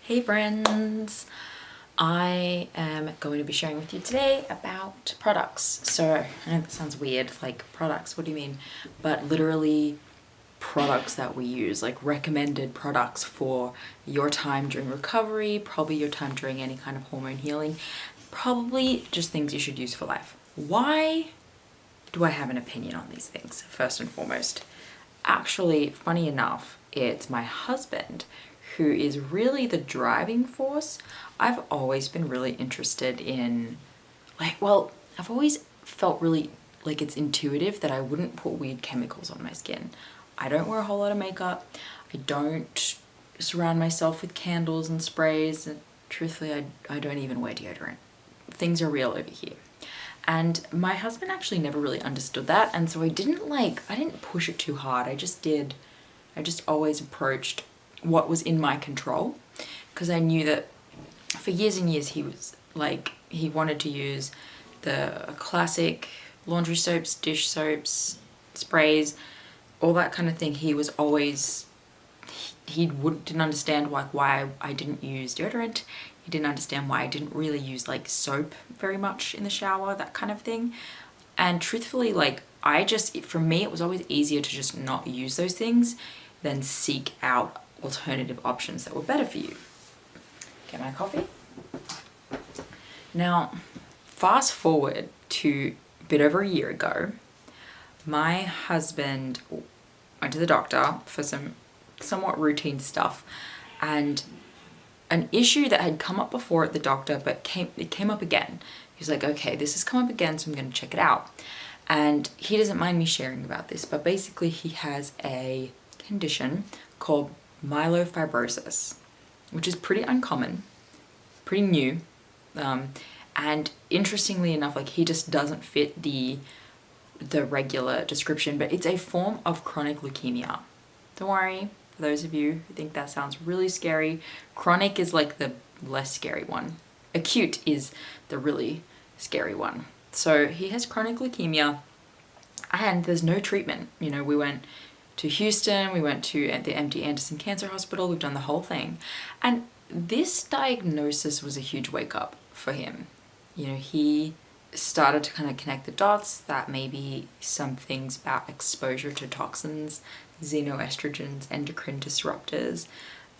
Hey friends! I am going to be sharing with you today about products. So, I know that sounds weird, like products, what do you mean? But literally products that we use, like recommended products for your time during recovery, probably your time during any kind of hormone healing, probably just things you should use for life. Why do I have an opinion on these things, first and foremost? Actually, funny enough, it's my husband who is really the driving force. I've always been really interested in, I've always felt really like it's intuitive that I wouldn't put weird chemicals on my skin. I don't wear a whole lot of makeup. I don't surround myself with candles and sprays. And truthfully, I don't even wear deodorant. Things are real over here. And my husband actually never really understood that. And so I didn't push it too hard. I just always approached what was in my control, because I knew that for years and years he wanted to use the classic laundry soaps, dish soaps, sprays, all that kind of thing. He was always, didn't understand why I didn't use deodorant. He didn't understand why I didn't really use like soap very much in the shower, that kind of thing. And truthfully, for me, it was always easier to just not use those things than seek out alternative options that were better for you. Get my coffee. Now, fast forward to a bit over a year ago, my husband went to the doctor for some somewhat routine stuff, and an issue that had come up before at the doctor, but it came up again. He was like, okay, this has come up again, so I'm going to check it out. And he doesn't mind me sharing about this, but basically he has a condition called myelofibrosis, which is pretty uncommon, pretty new, and interestingly enough, he just doesn't fit the regular description, but it's a form of chronic leukemia. Don't worry, for those of you who think that sounds really scary, chronic is like the less scary one. Acute is the really scary one. So he has chronic leukemia, and there's no treatment. We went to Houston, we went to the MD Anderson Cancer Hospital, we've done the whole thing. And this diagnosis was a huge wake up for him. He started to kind of connect the dots that maybe some things about exposure to toxins, xenoestrogens, endocrine disruptors,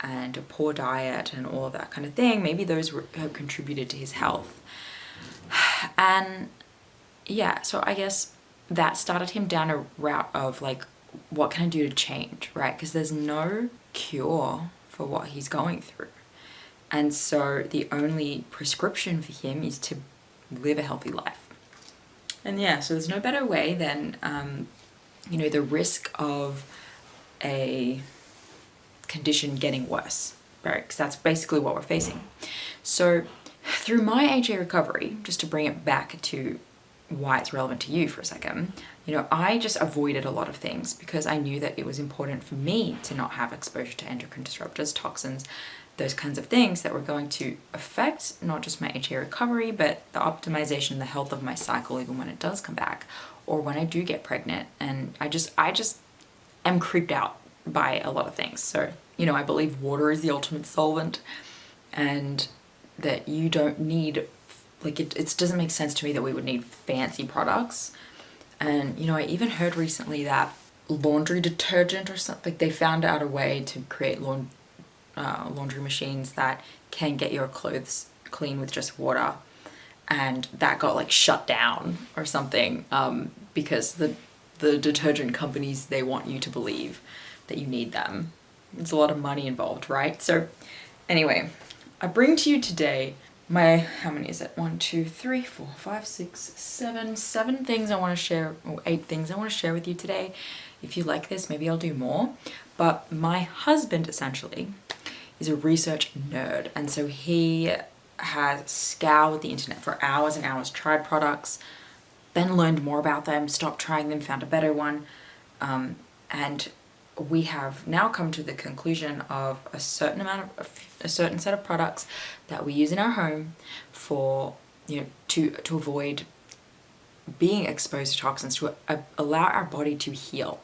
and a poor diet and all of that kind of thing, maybe those have contributed to his health. And yeah, so I guess that started him down a route of what can I do to change, right? Because there's no cure for what he's going through. And so the only prescription for him is to live a healthy life. And yeah, so there's no better way than, the risk of a condition getting worse, right? Because that's basically what we're facing. So through my HA recovery, just to bring it back to why it's relevant to you for a second, I just avoided a lot of things because I knew that it was important for me to not have exposure to endocrine disruptors, toxins, those kinds of things that were going to affect not just my HA recovery, but the optimization and the health of my cycle, even when it does come back or when I do get pregnant. And I just am creeped out by a lot of things. So, I believe water is the ultimate solvent, and that you don't need, it doesn't make sense to me that we would need fancy products. And, I even heard recently that laundry detergent or something, they found out a way to create laundry machines that can get your clothes clean with just water, and that got shut down or something, because the detergent companies, they want you to believe that you need them. There's a lot of money involved, right? So anyway, I bring to you today how many is it? 1, 2, 3, 4, 5, 6, 7 things I want to share, or 8 things I want to share with you today. If you like this, maybe I'll do more. But my husband essentially is a research nerd, and so he has scoured the internet for hours and hours, tried products, then learned more about them, stopped trying them, found a better one, and we have now come to the conclusion of a certain set of products that we use in our home for, to avoid being exposed to toxins, to allow our body to heal.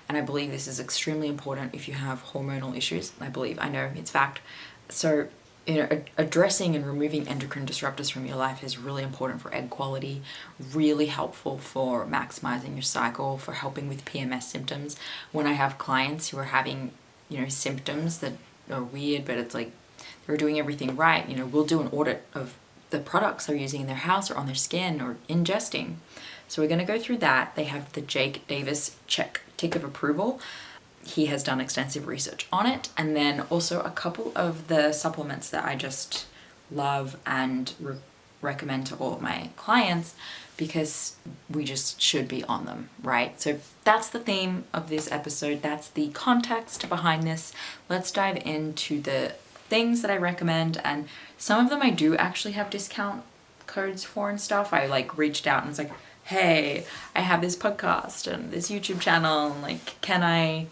And I believe this is extremely important if you have hormonal issues. I know it's fact. So addressing and removing endocrine disruptors from your life is really important for egg quality, really helpful for maximizing your cycle, for helping with PMS symptoms. When I have clients who are having, symptoms that are weird, but it's like they're doing everything right, we'll do an audit of the products they're using in their house or on their skin or ingesting. So we're going to go through that. They have the Jake Davis tick of approval. He has done extensive research on it. And then also a couple of the supplements that I just love and recommend to all of my clients, because we just should be on them, right? So that's the theme of this episode. That's the context behind this. Let's dive into the things that I recommend. And some of them I do actually have discount codes for and stuff. I reached out and was like, hey, I have this podcast and this YouTube channel, and can I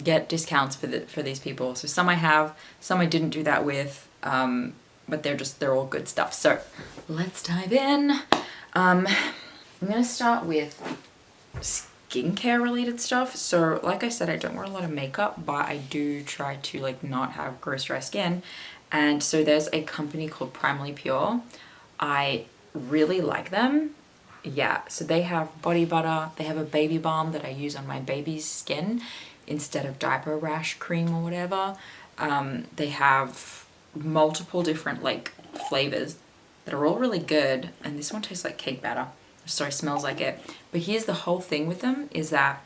get discounts for these people? So some I have, some I didn't do that with, but they're all good stuff. So let's dive in. I'm gonna start with skincare related stuff. So like I said, I don't wear a lot of makeup, but I do try to not have gross dry skin. And so there's a company called Primally Pure. I really like them. Yeah, so they have body butter. They have a baby balm that I use on my baby's skin instead of diaper rash cream or whatever. They have multiple different flavors that are all really good. And this one tastes like cake batter. Sorry, smells like it. But here's the whole thing with them is that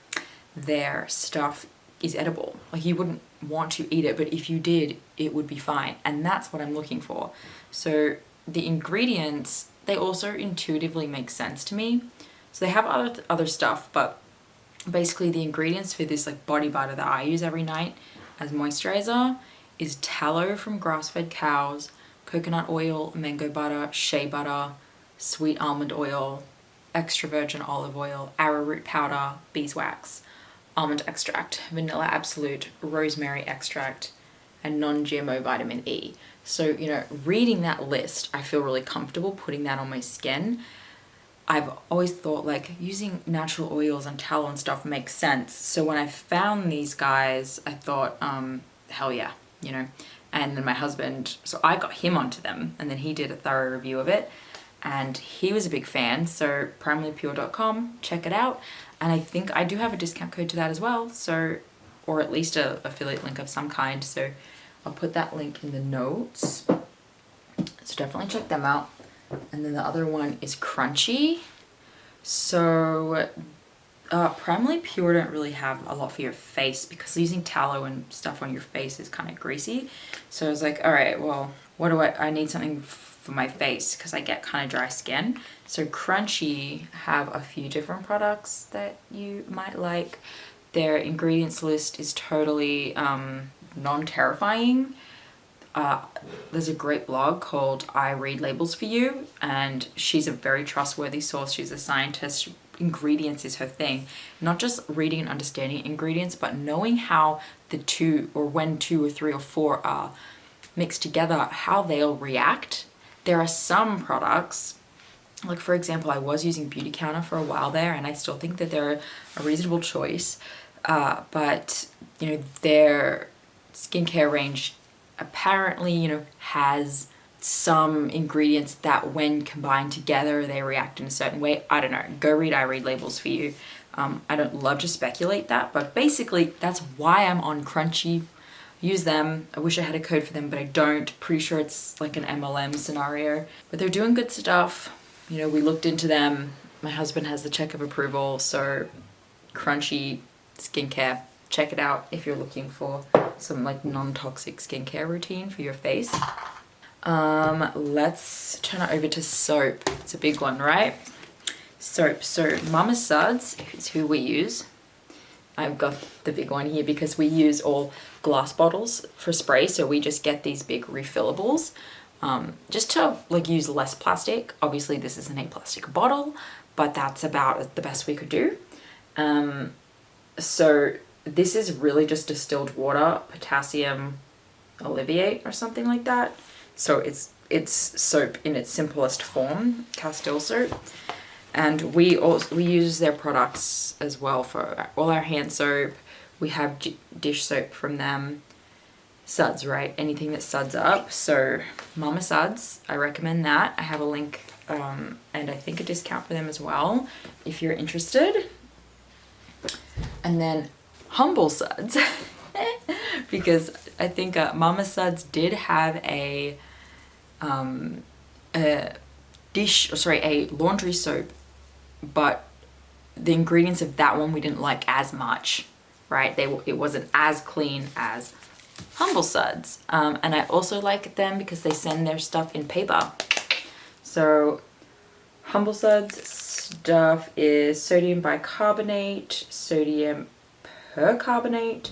their stuff is edible. You wouldn't want to eat it, but if you did, it would be fine. And that's what I'm looking for. So the ingredients, they also intuitively make sense to me. So they have other stuff, but basically the ingredients for this body butter that I use every night as moisturizer is tallow from grass-fed cows, coconut oil, mango butter, shea butter, sweet almond oil, extra virgin olive oil, arrowroot powder, beeswax, almond extract, vanilla absolute, rosemary extract, and non-GMO vitamin E. So, reading that list, I feel really comfortable putting that on my skin. I've always thought using natural oils and tallow and stuff makes sense. So when I found these guys, I thought, hell yeah, And then my husband, so I got him onto them, and then he did a thorough review of it, and he was a big fan. So primalypure.com, check it out. And I think I do have a discount code to that as well. So, or at least a affiliate link of some kind. So I'll put that link in the notes. So definitely check them out. And then the other one is Crunchi. So Primally Pure don't really have a lot for your face, because using tallow and stuff on your face is kind of greasy. So I was like, all right, well, what do I need something for my face, because I get kind of dry skin. So Crunchi have a few different products that you might like. Their ingredients list is totally non-terrifying. There's a great blog called I Read Labels For You, and she's a very trustworthy source. She's a scientist. Ingredients is her thing. Not just reading and understanding ingredients, but knowing how the two, or when 2 or 3 or 4 are mixed together, how they'll react. There are some products, for example, I was using Beauty Counter for a while there, and I still think that they're a reasonable choice. But their skincare range apparently, has some ingredients that when combined together, they react in a certain way. I don't know. Go read I Read Labels For You. I don't love to speculate that, but basically that's why I'm on Crunchi. Use them. I wish I had a code for them, but I don't. Pretty sure it's an MLM scenario. But they're doing good stuff. We looked into them. My husband has the check of approval, so Crunchi Skincare. Check it out if you're looking for some non-toxic skincare routine for your face. Let's turn it over to soap. It's a big one, right? Soap. So MAMASuds is who we use. I've got the big one here because we use all glass bottles for spray. So we just get these big refillables, just to use less plastic. Obviously this isn't a plastic bottle, but that's about the best we could do. So this is really just distilled water, potassium Oliviate or something like that. So it's soap in its simplest form, Castile soap. And we use their products as well for all our hand soap. We have dish soap from them. suds, right? Anything that suds up. So MAMASuds, I recommend that. I have a link and I think a discount for them as well if you're interested. And then Humble Suds, because I think MAMASuds did have a laundry soap, but the ingredients of that one we didn't like as much, right? It wasn't as clean as Humble Suds. And I also like them because they send their stuff in paper. So Humble Suds stuff is sodium bicarbonate, sodium percarbonate,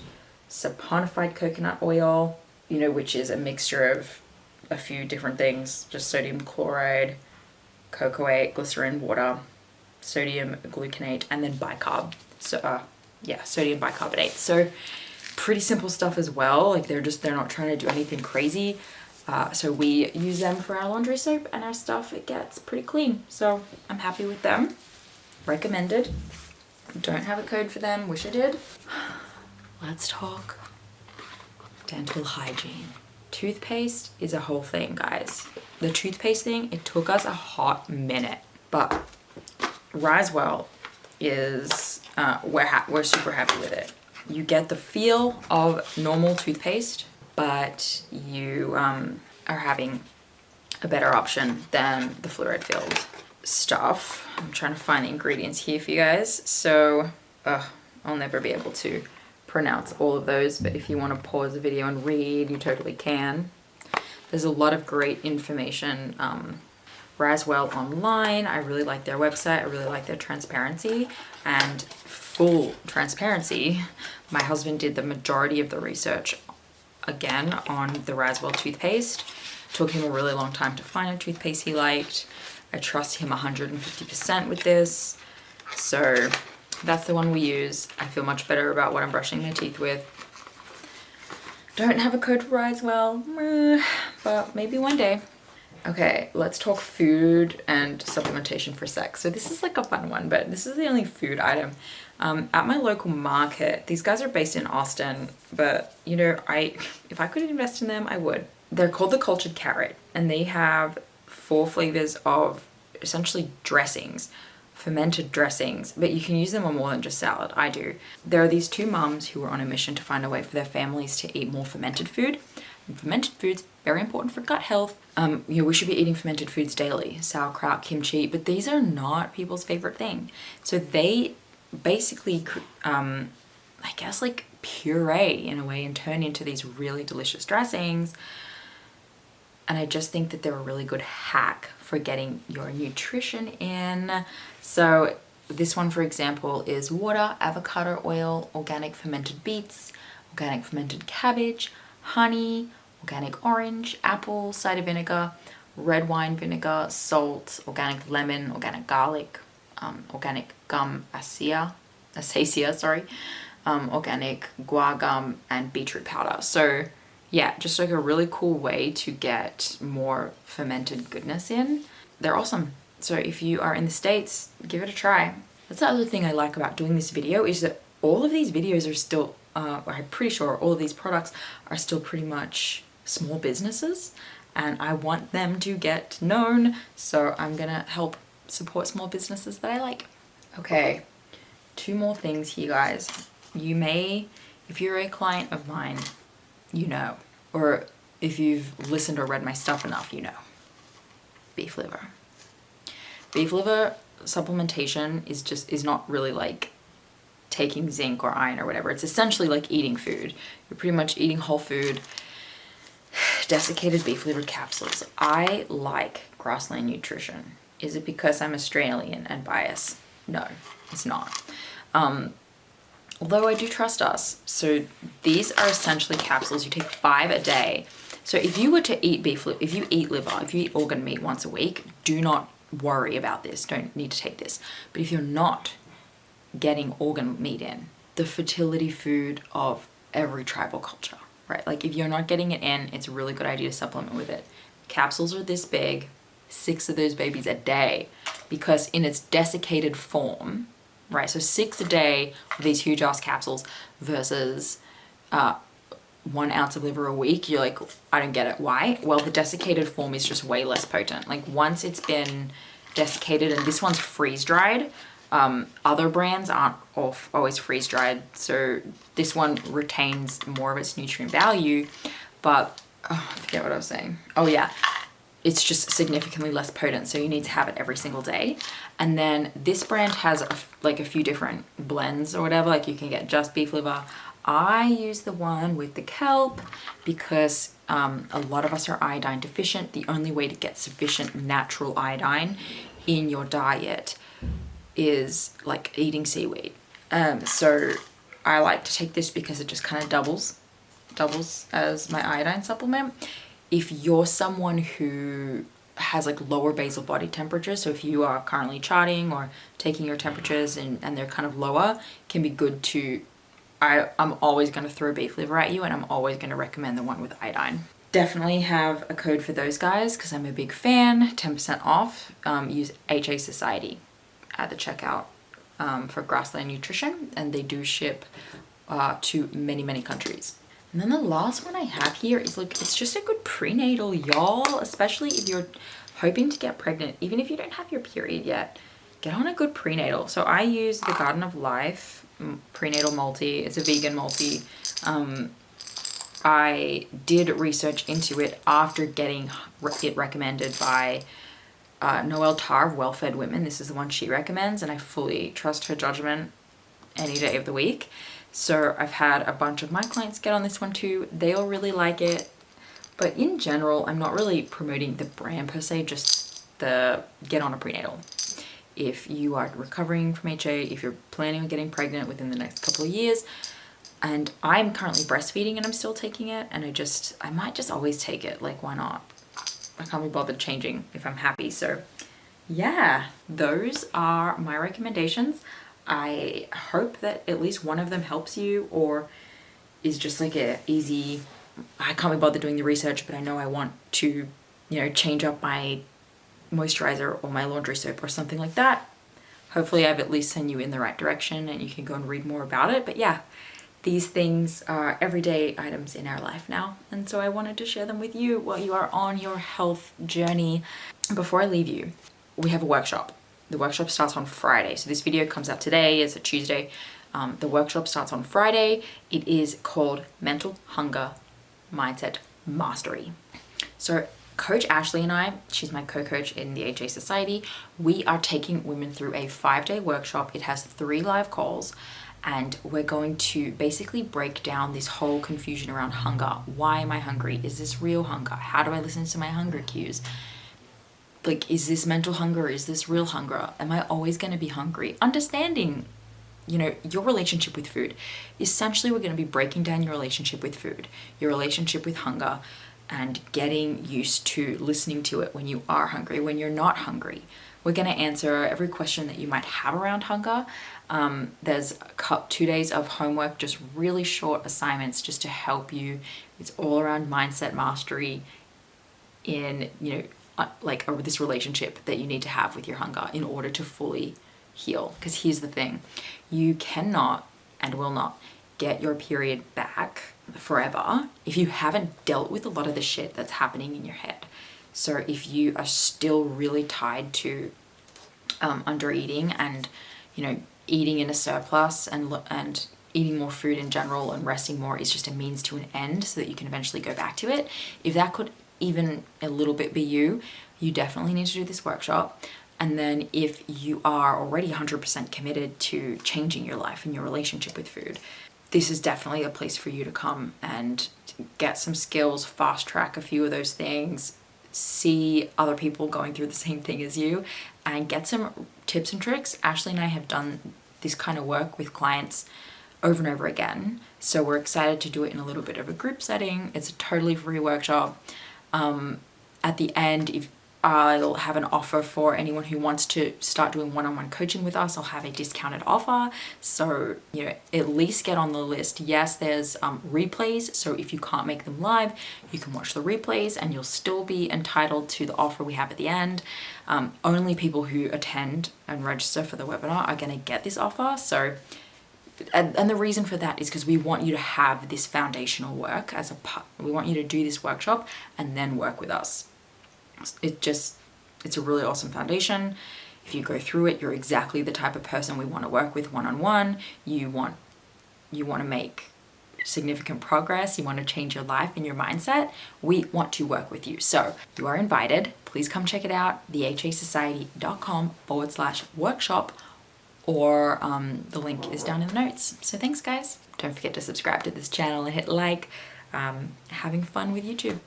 saponified coconut oil, you know, which is a mixture of a few different things, just sodium chloride, cocoate, glycerin, water, sodium gluconate, and then bicarb. So yeah, sodium bicarbonate. So pretty simple stuff as well. Like they're not trying to do anything crazy. So we use them for our laundry soap and our stuff. It gets pretty clean. So I'm happy with them. Recommended. Don't have a code for them. Wish I did. Let's talk dental hygiene. Toothpaste is a whole thing, guys. The toothpaste thing, it took us a hot minute, but RiseWell is, we're super happy with it. You get the feel of normal toothpaste, but you are having a better option than the fluoride-filled stuff. I'm trying to find the ingredients here for you guys. So, I'll never be able to pronounce all of those, but if you want to pause the video and read, you totally can. There's a lot of great information. RiseWell online, I really like their website. I really like their transparency, and full transparency, my husband did the majority of the research again on the RiseWell toothpaste. Took him a really long time to find a toothpaste he liked. I trust him 150% with this. So that's the one we use. I feel much better about what I'm brushing my teeth with. Don't have a code for RiseWell, but maybe one day. Okay, let's talk food and supplementation for sex. So this is like a fun one, but this is the only food item. At my local market, these guys are based in Austin, but you know, if I could invest in them, I would. They're called the Cultured Carrot, and they have 4 flavors of essentially dressings, fermented dressings, but you can use them on more than just salad. I do. There are these 2 moms who are on a mission to find a way for their families to eat more fermented food. And fermented foods, very important for gut health. You know, we should be eating fermented foods daily, sauerkraut, kimchi, but these are not people's favorite thing. So they basically, I guess like puree in a way and turn into these really delicious dressings. And I just think that they're a really good hack for getting your nutrition in. So this one, for example, is water, avocado oil, organic fermented beets, organic fermented cabbage, honey, organic orange, apple cider vinegar, red wine vinegar, salt, organic lemon, organic garlic, organic gum acacia, organic guar gum, and beetroot powder. So yeah, just like a really cool way to get more fermented goodness in. They're awesome. So if you are in the States, give it a try. That's the other thing I like about doing this video, is that all of these videos are still, I'm pretty sure all of these products are still pretty much small businesses, and I want them to get known. So I'm gonna help support small businesses that I like. Okay, 2 more things here, guys. You may, if you're a client of mine, you know, or if you've listened or read my stuff enough, you know, beef liver. Beef liver supplementation is not really like taking zinc or iron or whatever. It's essentially like eating food. You're pretty much eating whole food, desiccated beef liver capsules. I like Grassland Nutrition. Is it because I'm Australian and biased? No, it's not. Although I do trust us. So these are essentially capsules. You take 5 a day. So if you were to eat beef liver, if you eat liver, if you eat organ meat once a week, do not worry about this. Don't need to take this. But if you're not getting organ meat in, the fertility food of every tribal culture, right? Like if you're not getting it in, it's a really good idea to supplement with it. Capsules are this big, 6 of those babies a day, because in its desiccated form, right? So 6 a day of these huge ass capsules versus 1 ounce of liver a week, you're like, I don't get it. Why? Well, the desiccated form is just way less potent. Like once it's been desiccated, and this one's freeze dried, other brands aren't always freeze dried, so this one retains more of its nutrient value, but I forget what I was saying. Oh yeah, it's just significantly less potent, so you need to have it every single day. And then this brand has like a few different blends or whatever, like you can get just beef liver. I use the one with the kelp because a lot of us are iodine deficient. The only way to get sufficient natural iodine in your diet is like eating seaweed. So I like to take this because it just kind of doubles as my iodine supplement. If you're someone who has like lower basal body temperature, so if you are currently charting or taking your temperatures and they're kind of lower, it can be good to, I'm always going to throw beef liver at you, and I'm always going to recommend the one with iodine. Definitely have a code for those guys because I'm a big fan. 10% off. Use HA Society at the checkout for Grassland Nutrition, and they do ship to many countries. And then the last one I have here is, look, it's just a good prenatal, y'all, especially if you're hoping to get pregnant. Even if you don't have your period yet, get on a good prenatal. So I use the Garden of Life prenatal multi. It's a vegan multi. I did research into it after getting it recommended by Noelle Tarr of Well Fed Women. This is the one she recommends, and I fully trust her judgment any day of the week. So I've had a bunch of my clients get on this one too. They all really like it. But in general, I'm not really promoting the brand per se, just the get on a prenatal. If you are recovering from HA, if you're planning on getting pregnant within the next couple of years, and I'm currently breastfeeding and I'm still taking it, and I might just always take it. Like, why not? I can't be bothered changing if I'm happy. So yeah, those are my recommendations. I hope that at least one of them helps you or is just like a easy, I can't be bothered doing the research, but I know I want to, you know, change up my moisturizer or my laundry soap or something like that. Hopefully I've at least sent you in the right direction and you can go and read more about it. But yeah, these things are everyday items in our life now. And so I wanted to share them with you while you are on your health journey. Before I leave you, we have a workshop. The workshop starts on Friday. So this video comes out today, it's a Tuesday. The workshop starts on Friday. It is called Mental Hunger Mindset Mastery. So Coach Ashley and I, she's my co-coach in the HA Society, we are taking women through a 5-day workshop. It has 3 live calls, and we're going to basically break down this whole confusion around hunger. Why am I hungry? Is this real hunger? How do I listen to my hunger cues? Like, is this mental hunger? Is this real hunger? Am I always going to be hungry? Understanding, you know, your relationship with food. Essentially, we're going to be breaking down your relationship with food, your relationship with hunger, and getting used to listening to it when you are hungry, when you're not hungry. We're going to answer every question that you might have around hunger. There's 2 days of homework, just really short assignments just to help you. It's all around mindset mastery in, you know, like this relationship that you need to have with your hunger in order to fully heal. Because here's the thing, you cannot and will not get your period back forever if you haven't dealt with a lot of the shit that's happening in your head. So if you are still really tied to under eating and, you know, eating in a surplus and eating more food in general and resting more is just a means to an end so that you can eventually go back to it, if that could even a little bit be you, you definitely need to do this workshop. And then if you are already 100% committed to changing your life and your relationship with food, this is definitely a place for you to come and get some skills, fast track a few of those things, see other people going through the same thing as you, and get some tips and tricks. Ashley and I have done this kind of work with clients over and over again, so we're excited to do it in a little bit of a group setting. It's a totally free workshop. At the end, if I'll have an offer for anyone who wants to start doing one-on-one coaching with us. I'll have a discounted offer. So, you know, at least get on the list. Yes, there's replays. So if you can't make them live, you can watch the replays and you'll still be entitled to the offer we have at the end. Only people who attend and register for the webinar are going to get this offer. So And the reason for that is because we want you to have this foundational work as a part. We want you to do this workshop and then work with us. It's a really awesome foundation. If you go through it, you're exactly the type of person we want to work with one-on-one. You want to make significant progress, you want to change your life and your mindset, we want to work with you. So you are invited. Please come check it out, thehasociety.com/workshop, or the link is down in the notes. So thanks guys. Don't forget to subscribe to this channel and hit like. Having fun with YouTube.